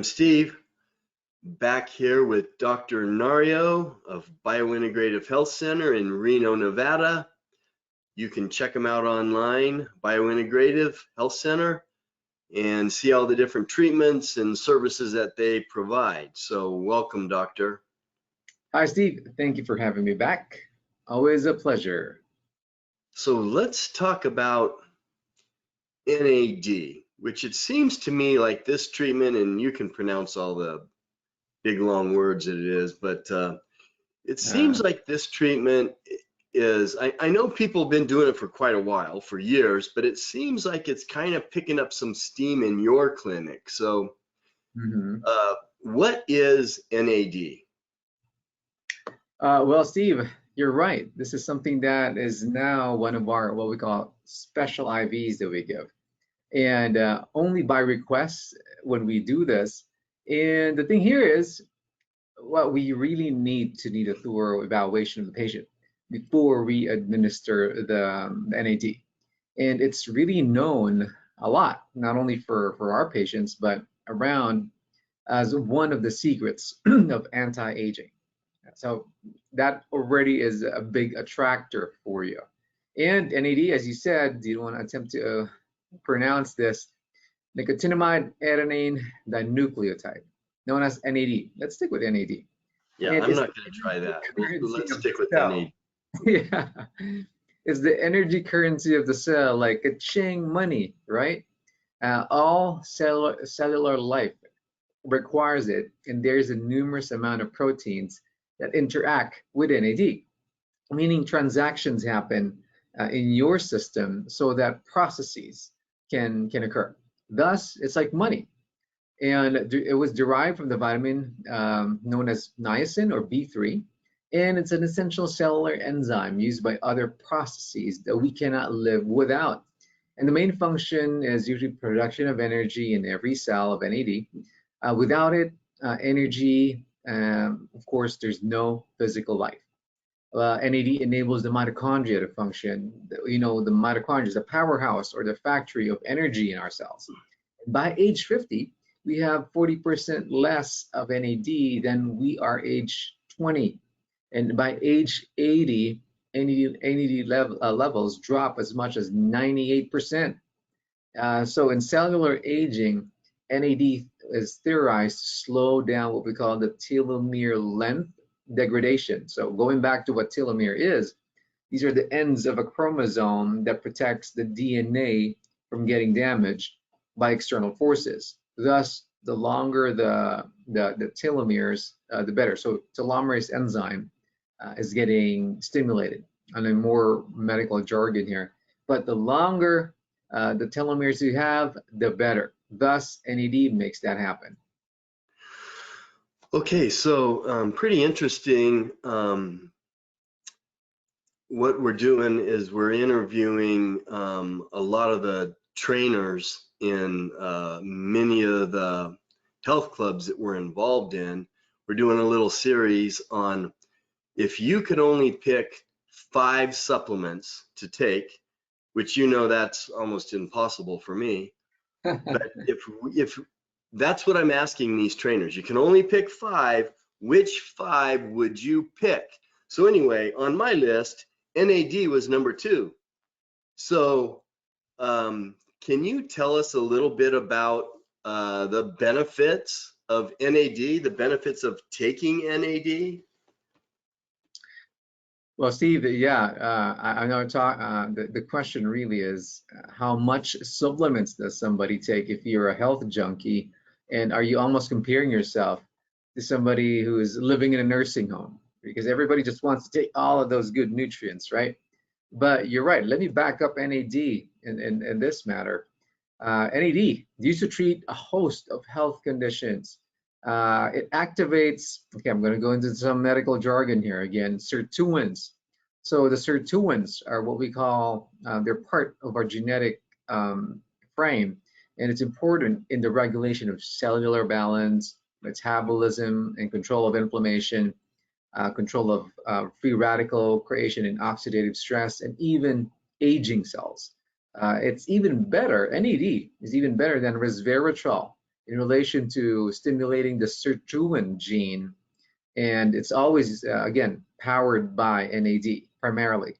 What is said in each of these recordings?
I'm Steve, back here with Dr. Nario of Biointegrative Health Center in Reno, Nevada. You can check them out online, Biointegrative Health Center, and see all the different treatments and services that they provide. So welcome, Doctor. Hi, Steve. Thank you for having me back. Always a pleasure. So let's talk about NAD, which it seems to me like this treatment, and you can pronounce all the big long words that it is, but it seems like this treatment is, I know people have been doing it for quite a while, for years, but it seems like it's kind of picking up some steam in your clinic. So what is NAD? Well, Steve, you're right. This is something that is now one of our what we call special IVs that we give, and only by request when we do this. And the thing here is, what we really need a thorough evaluation of the patient before we administer the NAD. And it's really known a lot, not only for our patients, but around as one of the secrets of anti-aging. So that already is a big attractor for you. And NAD, as you said, you don't want to attempt to pronounce this, nicotinamide adenine dinucleotide, known as NAD. Let's stick with NAD. Yeah, I'm not going to try that. Let's stick with NAD. Yeah, it's the energy currency of the cell, like a ching money, right? All cellular life requires it, and there's a numerous amount of proteins that interact with NAD, meaning transactions happen in your system so that processes can occur. Thus, it's like money. And it was derived from the vitamin known as niacin or B3, and it's an essential cellular enzyme used by other processes that we cannot live without. And the main function is usually production of energy in every cell of NAD. Without it, energy, of course, there's no physical life. NAD enables the mitochondria to function. You know, the mitochondria is the powerhouse or the factory of energy in our cells. By age 50, we have 40% less of NAD than we are age 20. And by age 80, NAD levels drop as much as 98%. So in cellular aging, NAD is theorized to slow down what we call the telomere length degradation. So going back to what telomere is, these are the ends of a chromosome that protects the DNA from getting damaged by external forces. Thus, the longer the telomeres, the better. So telomerase enzyme is getting stimulated on a more medical jargon here. But the longer the telomeres you have, the better. Thus, NAD makes that happen. Okay, so pretty interesting. What we're doing is we're interviewing a lot of the trainers in many of the health clubs that we're involved in. We're doing a little series on if you could only pick 5 supplements to take, which you know that's almost impossible for me. But if that's what I'm asking these trainers, you can only pick 5, which 5 would you pick? So anyway, on my list, NAD was number 2. So can you tell us a little bit about the benefits of NAD, the benefits of taking NAD? Well, Steve, yeah, I know the question really is how much supplements does somebody take if you're a health junkie, and are you almost comparing yourself to somebody who is living in a nursing home? Because everybody just wants to take all of those good nutrients, right? But you're right. Let me back up NAD in this matter. NAD used to treat a host of health conditions. It activates, okay, I'm going to go into some medical jargon here again, sirtuins. So the sirtuins are what we call, they're part of our genetic frame, and it's important in the regulation of cellular balance, metabolism, and control of inflammation, control of free radical creation and oxidative stress, and even aging cells. It's even better, NAD is even better than resveratrol in relation to stimulating the sirtuin gene, and it's always again powered by NAD primarily.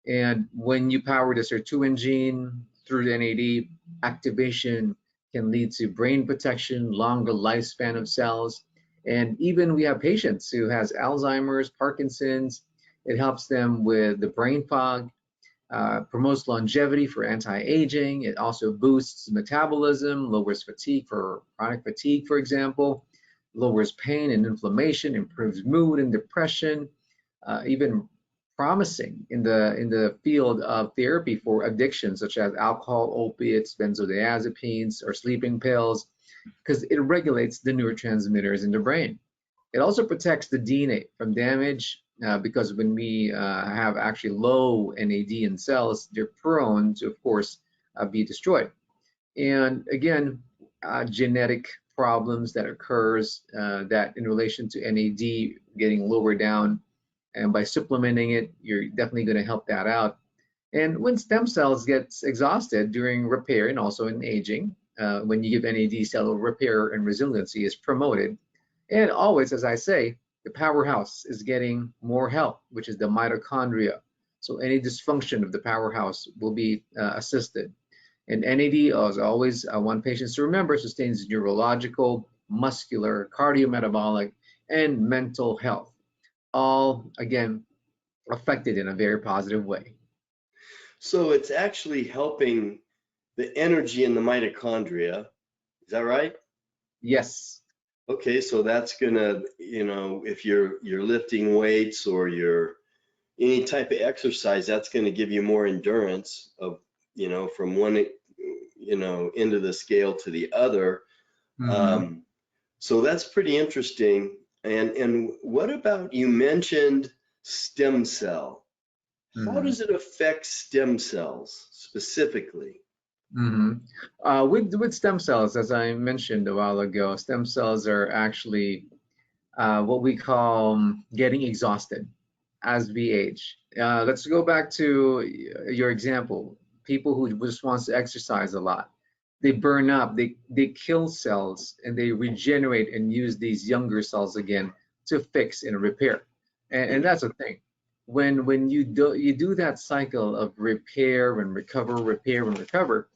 And when you power the sirtuin gene through the NAD, activation can lead to brain protection, longer lifespan of cells, and even we have patients who has Alzheimer's, Parkinson's. It helps them with the brain fog, promotes longevity for anti-aging. It also boosts metabolism, lowers fatigue for chronic fatigue, for example, lowers pain and inflammation, improves mood and depression, even promising in the field of therapy for addictions such as alcohol, opiates, benzodiazepines, or sleeping pills, because it regulates the neurotransmitters in the brain. It also protects the DNA from damage because when we have actually low NAD in cells, they're prone to, of course, be destroyed. And again, genetic problems that occurs that in relation to NAD getting lower down, and by supplementing it, you're definitely going to help that out. And when stem cells gets exhausted during repair and also in aging, when you give NAD, cell repair and resiliency is promoted. And always, as I say, the powerhouse is getting more help, which is the mitochondria. So any dysfunction of the powerhouse will be assisted. And NAD, as always, I want patients to remember, sustains neurological, muscular, cardiometabolic, and mental health, all again affected in a very positive way. So it's actually helping the energy in the mitochondria. Is that right? Yes. Okay, so that's gonna, if you're lifting weights or you're any type of exercise, that's gonna give you more endurance of, from one, end of the scale to the other. Mm-hmm. So that's pretty interesting. And what about, you mentioned stem cell. How Mm-hmm. does it affect stem cells specifically? Mm-hmm. With stem cells, as I mentioned a while ago, stem cells are actually what we call getting exhausted as we age. Let's go back to your example. People who just wants to exercise a lot, they burn up, they kill cells, and they regenerate and use these younger cells again to fix and repair. And that's the thing. When you do that cycle of repair and recover,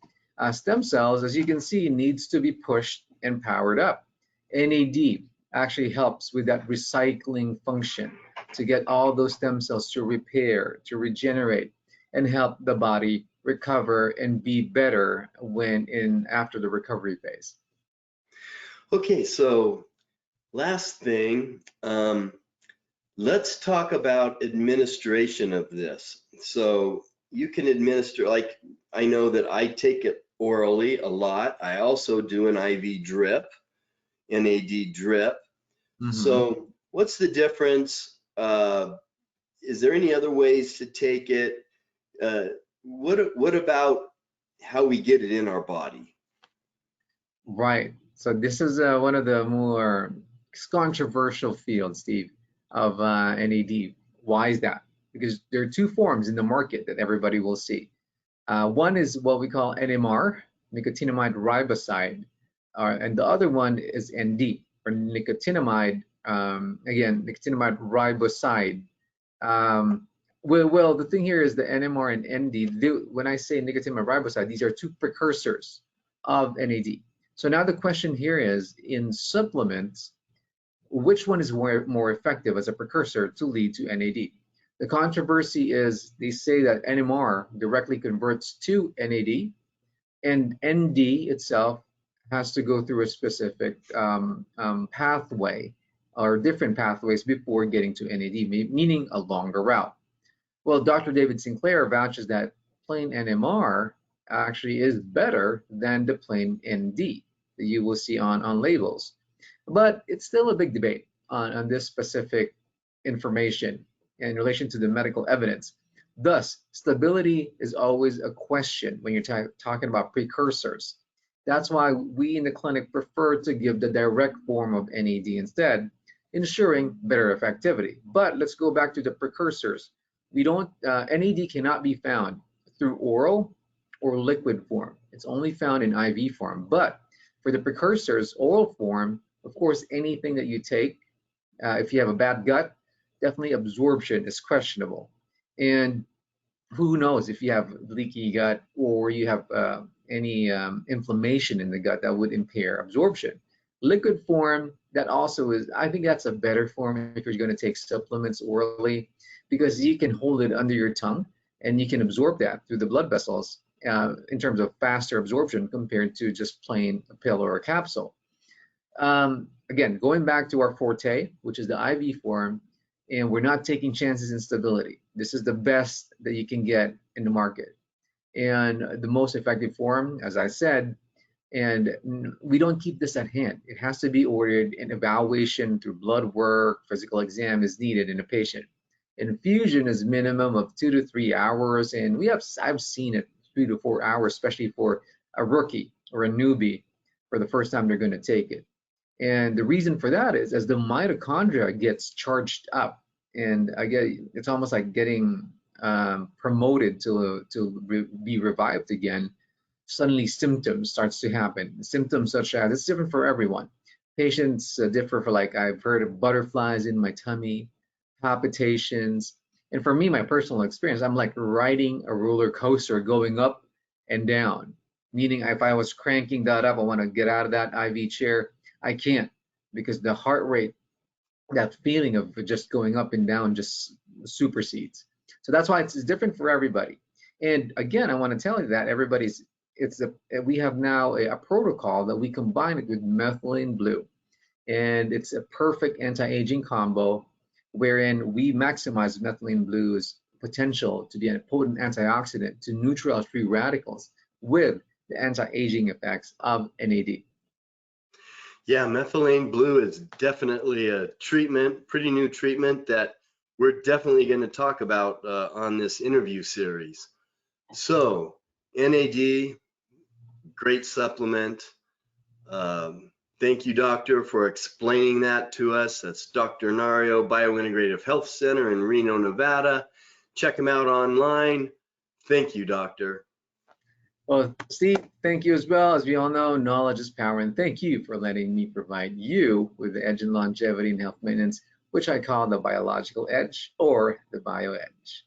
stem cells, as you can see, needs to be pushed and powered up. NAD actually helps with that recycling function to get all those stem cells to repair, to regenerate, and help the body recover and be better when in after the recovery phase. Okay, so last thing, let's talk about administration of this. So you can administer, like, I know that I take it orally a lot. I also do an IV drip, NAD drip. Mm-hmm. So what's the difference? Is there any other ways to take it? Uh, what about how we get it in our body? Right. So this is one of the more controversial fields, Steve, of NAD. Why is that? Because there are two forms in the market that everybody will see. One is what we call NMR, nicotinamide riboside, and the other one is ND, or nicotinamide, again, nicotinamide riboside. Um, well, the thing here is the NMR and ND, when I say nicotinamide riboside, these are two precursors of NAD. So now the question here is, in supplements, which one is more effective as a precursor to lead to NAD? The controversy is they say that NMR directly converts to NAD, and ND itself has to go through a specific pathway or different pathways before getting to NAD, meaning a longer route. Well, Dr. David Sinclair vouches that plain NMR actually is better than the plain ND that you will see on labels. But it's still a big debate on this specific information in relation to the medical evidence. Thus, stability is always a question when you're talking about precursors. That's why we in the clinic prefer to give the direct form of NAD instead, ensuring better effectivity. But let's go back to the precursors. We don't, NAD cannot be found through oral or liquid form. It's only found in IV form. But For the precursors, oral form, of course, anything that you take, if you have a bad gut, definitely absorption is questionable. And who knows if you have leaky gut or you have any inflammation in the gut that would impair absorption. Liquid form, that also is, I think that's a better form if you're going to take supplements orally, because you can hold it under your tongue and you can absorb that through the blood vessels in terms of faster absorption compared to just plain a pill or a capsule. Again, going back to our forte, which is the IV form, and we're not taking chances in stability. This is the best that you can get in the market and the most effective form, as I said. And we don't keep this at hand. It has to be ordered, and evaluation through blood work, physical exam is needed in a patient. Infusion is minimum of 2 to 3 hours, and I've seen it 3 to 4 hours, especially for a rookie or a newbie for the first time they're going to take it. And the reason for that is as the mitochondria gets charged up, and it's almost like getting promoted to be revived again. Suddenly, symptoms starts to happen. Symptoms such as, it's different for everyone. Patients differ for, like, I've heard of butterflies in my tummy, palpitations, and for me, my personal experience, I'm like riding a roller coaster going up and down. Meaning, if I was cranking that up, I want to get out of that IV chair. I can't, because the heart rate, that feeling of just going up and down, just supersedes. So that's why it's different for everybody. And again, I want to tell you that we have now a protocol that we combine it with methylene blue, and it's a perfect anti-aging combo wherein we maximize methylene blue's potential to be a potent antioxidant to neutralize free radicals with the anti-aging effects of NAD. Yeah, methylene blue is definitely a treatment, pretty new treatment that we're definitely going to talk about on this interview series. So, NAD, great supplement. Thank you, doctor, for explaining that to us. That's Dr. Nario, Biointegrative Health Center in Reno, Nevada. Check him out online. Thank you, doctor. Well, Steve, thank you as well. As we all know, knowledge is power, and thank you for letting me provide you with the edge in longevity and health maintenance, which I call the biological edge or the bio edge.